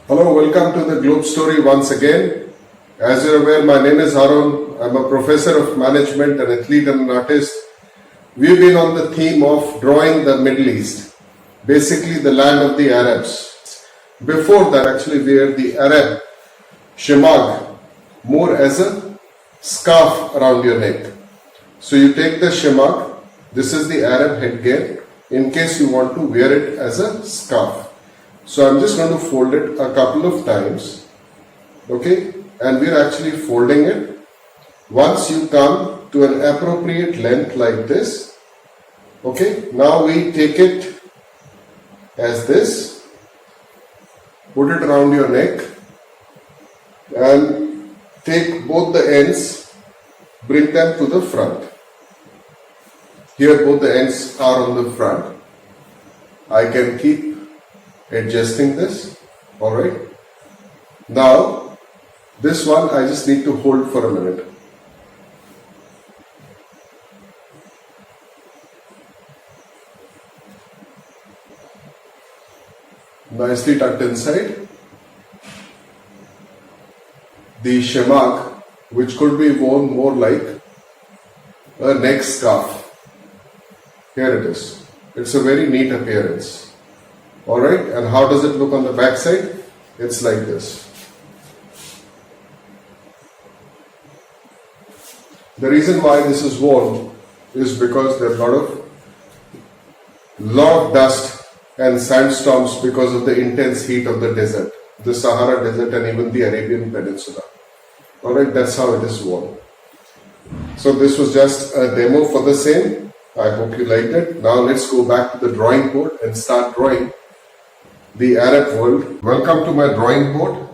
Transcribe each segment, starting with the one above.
Hello, welcome to the Globe Story once again. As you're aware, my name is Harun. I'm a professor of management, an athlete and an artist. We've been on the theme of drawing the Middle East, basically the land of the Arabs. Before that, actually, we had the Arab shemag, more as a scarf around your neck. So you take the shemag, this is the Arab headgear, in case you want to wear it as a scarf. So I'm just going to fold it a couple of times, okay, and we're actually folding it. Once you come to an appropriate length like this, okay, now we take it as this, put it around your neck and take both the ends, bring them to the front. Here both the ends are on the front. I can keep adjusting this. Alright. Now this one I just need to hold for a minute. Nicely tucked inside. The shemag, which could be worn more like a neck scarf. Here it is. It's a very neat appearance. Alright, and how does it look on the back side? It's like this. The reason why this is worn is because there are a lot of dust and sandstorms because of the intense heat of the desert, the Sahara Desert and even the Arabian Peninsula. Alright, that's how it is worn. So this was just a demo for the same. I hope you liked it. Now let's go back to the drawing board and start drawing the Arab world. Welcome to my drawing board.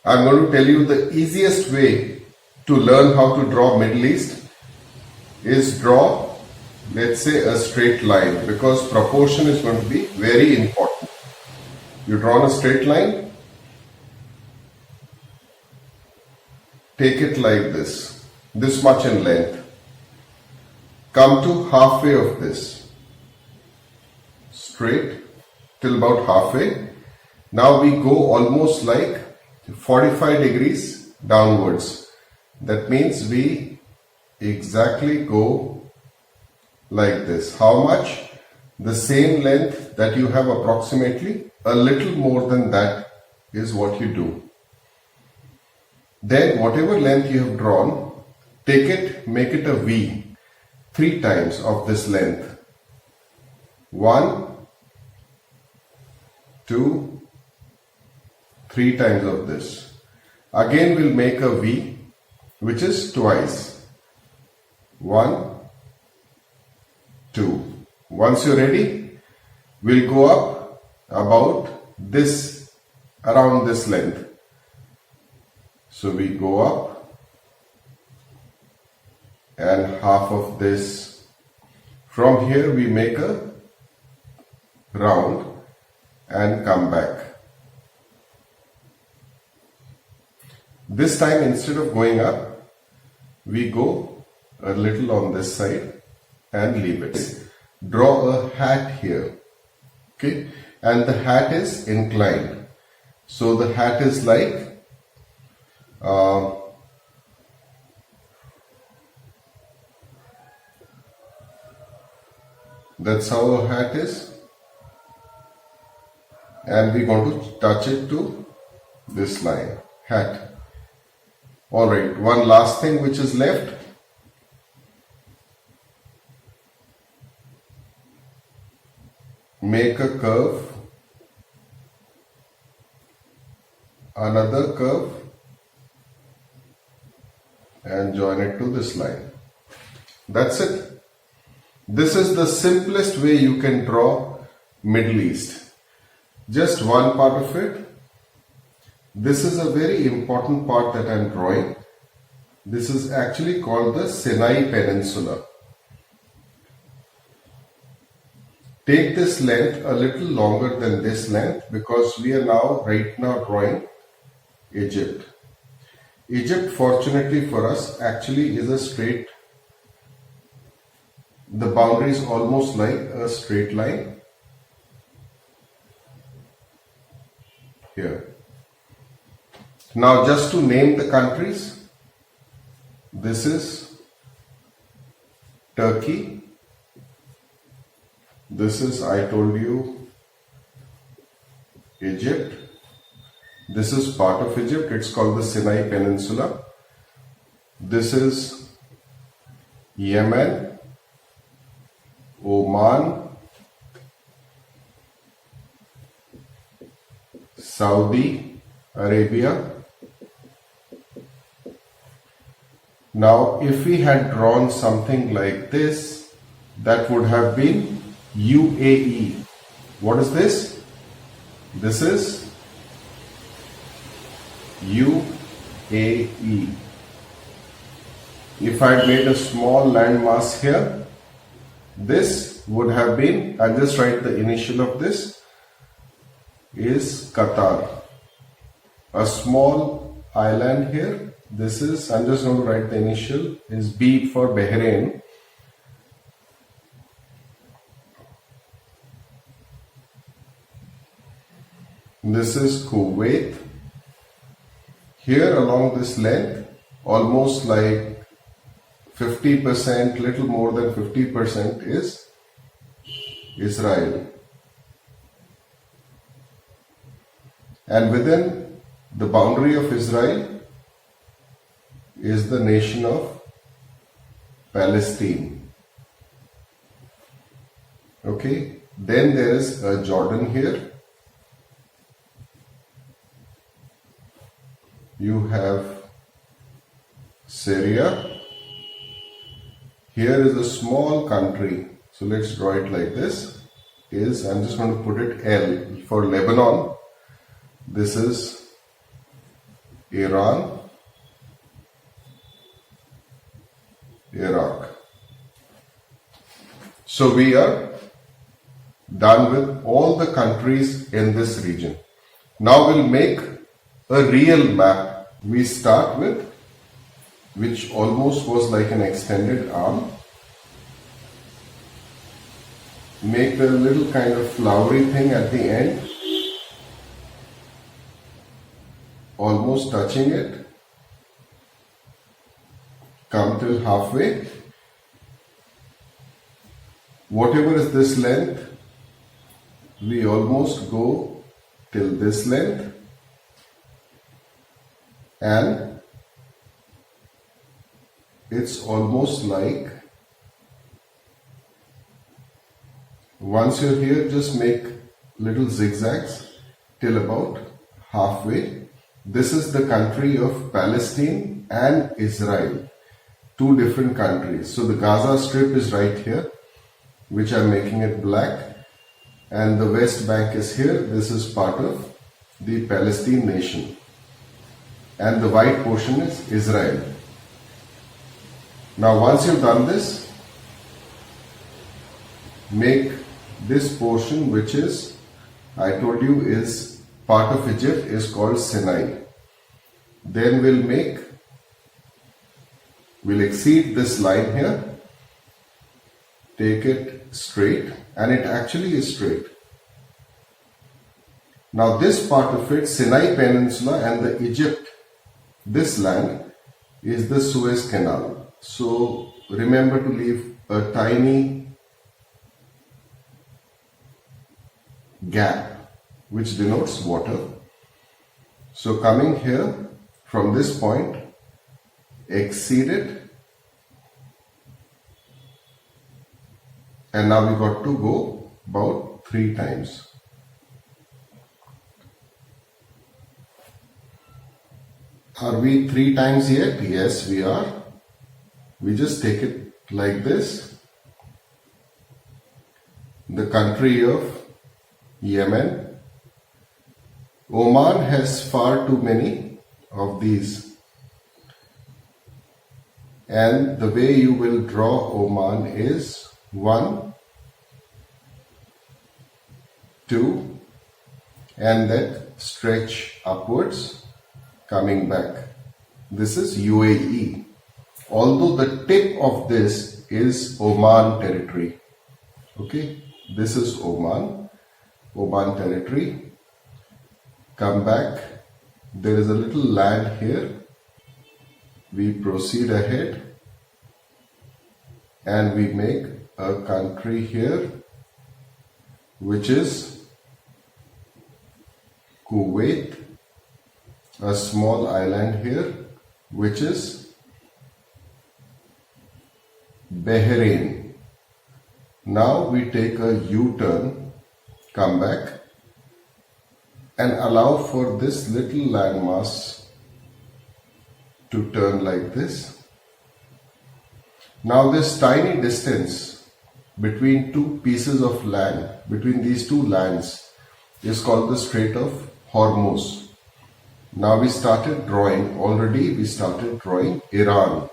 I'm going to tell you the easiest way to learn how to draw Middle East is draw, let's say, a straight line, because proportion is going to be very important. You draw a straight line, take it like this much in length. Come to halfway of this, straight till about halfway. Now we go almost like 45 degrees downwards. That means we exactly go like this. How much? The same length that you have approximately, a little more than that is what you do. Then whatever length you have drawn, take it, make it a V, 3 times of this length. 1, 2, 3 times of this. Again we'll make a V, which is twice. 1, 2. Once you're ready, we'll go up about this, around this length. So we go up and half of this. From here we make a round and come back. This time, instead of going up, we go a little on this side and leave it. Draw a hat here, okay, and the hat is inclined. So the hat is like that's how a hat is, and we're going to touch it to this line, hat. Alright, one last thing which is left. Make a curve, another curve, and join it to this line. That's it. This is the simplest way you can draw Middle East. Just one part of it. This is a very important part that I am drawing. This is actually called the Sinai Peninsula. Take this length a little longer than this length, because we are right now drawing Egypt. Egypt, fortunately for us, actually is a straight. The boundary is almost like a straight line. Here. Now just to name the countries, this is Turkey. This is, I told you, Egypt. This is part of Egypt. It's called the Sinai Peninsula. This is Yemen, Oman, Saudi Arabia. Now, if we had drawn something like this, that would have been UAE. What is this? This is UAE. If I had made a small landmass here, this would have been, I'll just write the initial of this, is Qatar. A small island here, this is, I'm just going to write the initial, is B for Bahrain. This is Kuwait. Here along this length, almost like 50%, little more than 50% is Israel. And within the boundary of Israel is the nation of Palestine. Okay, then there is Jordan here. You have Syria. Here is a small country, so let's draw it like this. I'm just going to put it L for Lebanon. This is Iran, Iraq. So we are done with all the countries in this region. Now we'll make a real map. We start with, which almost was like an extended arm. Make the little kind of flowery thing at the end, almost touching it. Come till halfway. Whatever is this length, we almost go till this length. And it's almost like, once you're here, just make little zigzags till about halfway. This is the country of Palestine and Israel, two different countries. So the Gaza Strip is right here, which I'm making it black, and the West Bank is here. This is part of the Palestine nation, and the white portion is Israel. Now once you've done this, make this portion, which is, I told you, is part of Egypt, is called Sinai. Then we'll exceed this line here, take it straight, and it actually is straight. Now this part of it, Sinai Peninsula and the Egypt, this land is the Suez Canal. So remember to leave a tiny gap which denotes water. So coming here from this point, exceed it, and now we got to go about 3 times. Are we 3 times yet? Yes, we are. We just take it like this. The country of Yemen. Oman has far too many of these. And the way you will draw Oman is 1, 2, and then stretch upwards, coming back. This is UAE. Although the tip of this is Oman territory. Okay, this is Oman territory. Come back there is a little land here. We proceed ahead and we make a country here, which is Kuwait, a small island here, which is Bahrain. Now we take a U-turn, come back and allow for this little landmass to turn like this. Now this tiny distance between two pieces of land, between these two lands, is called the Strait of Hormuz. Now we started drawing Iran.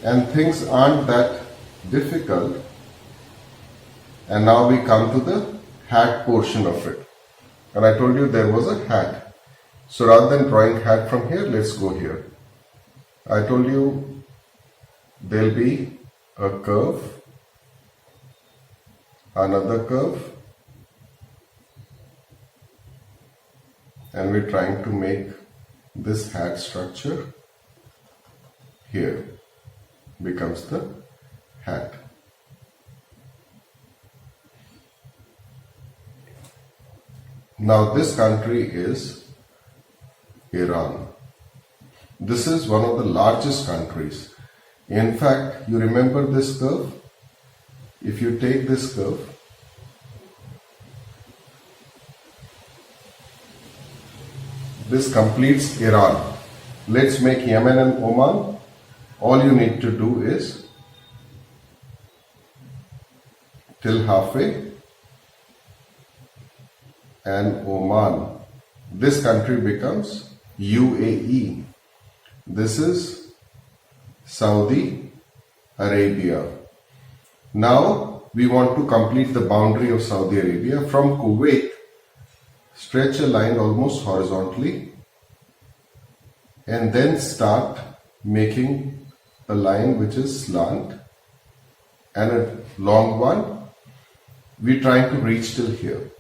And things aren't that difficult. And now we come to the hat portion of it. And I told you there was a hat. So rather than drawing hat from here, let's go here. I told you there'll be a curve, another curve, and we're trying to make this hat structure here becomes the hat. Now this country is Iran. This is one of the largest countries. In fact, you remember this curve? If you take this curve, this completes Iran. Let's make Yemen and Oman. All you need to do is till halfway and Oman. This country becomes UAE. This is Saudi Arabia. Now we want to complete the boundary of Saudi Arabia. From Kuwait, stretch a line almost horizontally and then start making a line which is slant and a long one. We're trying to reach till here.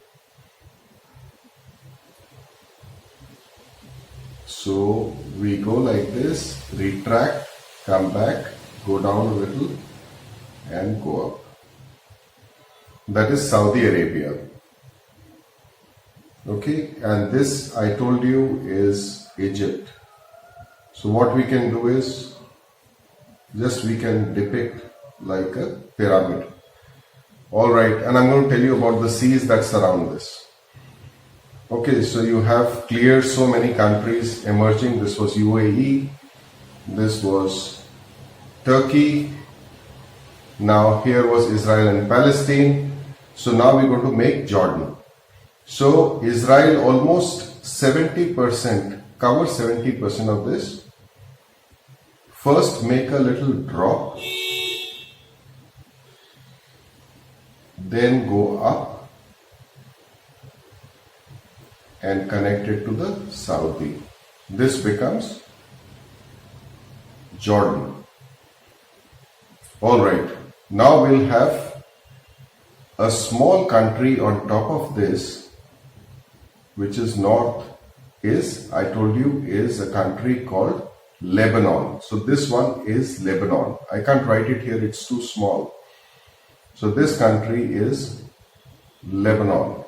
So we go like this, retract, come back, go down a little and go up. That is Saudi Arabia. Okay, and this I told you is Egypt. So what we can do is just we can depict like a pyramid. Alright, and I'm going to tell you about the seas that surround this. Okay, so you have cleared so many countries emerging. This was UAE, this was Turkey, now here was Israel and Palestine. So now we're going to make Jordan. So Israel almost 70%, covers 70% of this. First make a little drop, then go up and connect it to the Saudi. This becomes Jordan. Alright, now we'll have a small country on top of this, which is north, is, I told you, is a country called Lebanon. So this one is Lebanon. I can't write it here, it's too small. So this country is Lebanon.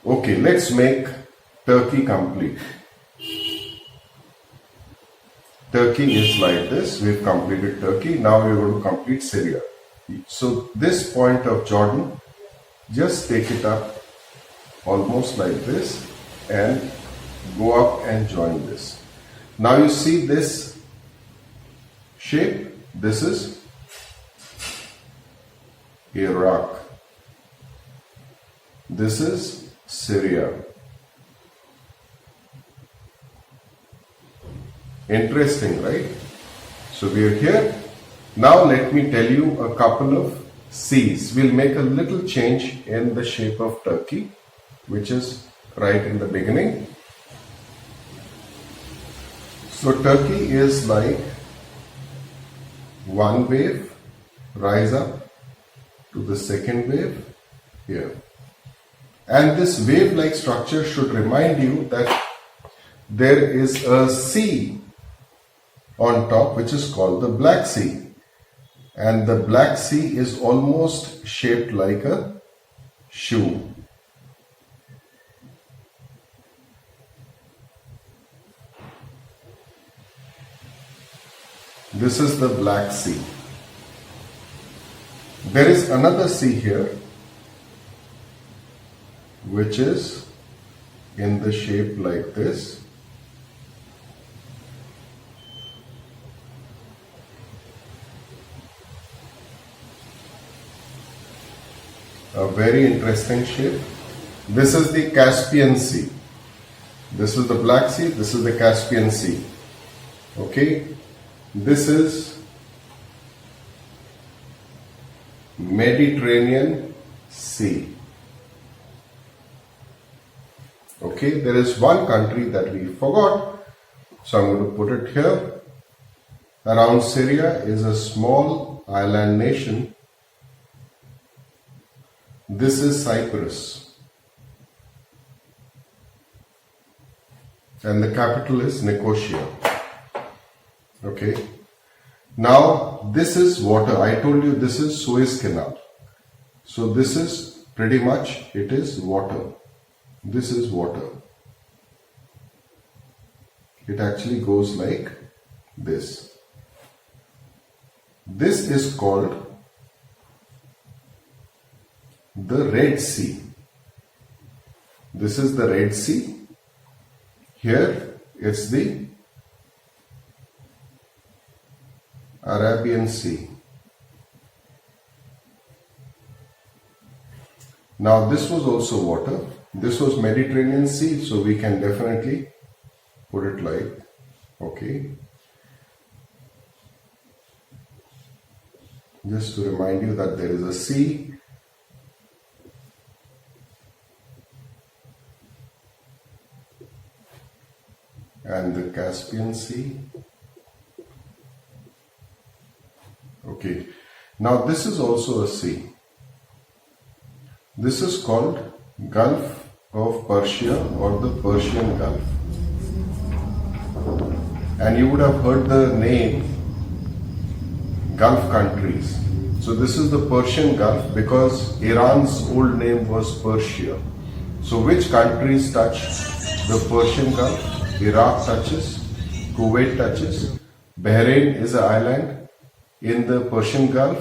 Okay, let's make Turkey complete. Turkey is like this. We've completed Turkey. Now we're going to complete Syria. So this point of Jordan, just take it up almost like this and go up and join this. Now you see this shape. This is Iraq. This is Syria. Interesting, right? So we are here. Now let me tell you a couple of seas. We'll make a little change in the shape of Turkey, which is right in the beginning. So Turkey is like one wave, rise up to the second wave here. And this wave-like structure should remind you that there is a sea on top which is called the Black Sea. And the Black Sea is almost shaped like a shoe. This is the Black Sea. There is another sea here which is in the shape like this. A very interesting shape. This is the Caspian Sea. This is the Black Sea, this is the Caspian Sea. Okay? This is Mediterranean Sea. Okay, there is one country that we forgot, so I'm going to put it here. Around Syria is a small island nation. This is Cyprus. And the capital is Nicosia. Okay. Now, this is water. I told you this is Suez Canal. So, this is pretty much, it is water. This is water. It actually goes like this. This is called the Red Sea. This is the Red Sea. Here it's the Arabian Sea. Now this was also water. This was Mediterranean Sea, so we can definitely put it like, okay. Just to remind you that there is a sea. And the Caspian Sea. Okay. Now this is also a sea. This is called Gulf of Persia or the Persian Gulf. And you would have heard the name Gulf countries. So this is the Persian Gulf because Iran's old name was Persia. So which countries touch the Persian Gulf? Iraq touches, Kuwait touches, Bahrain is an island in the Persian Gulf,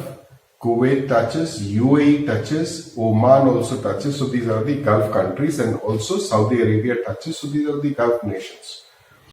Kuwait touches, UAE touches, Oman also touches. So these are the Gulf countries, and also Saudi Arabia touches. So these are the Gulf nations.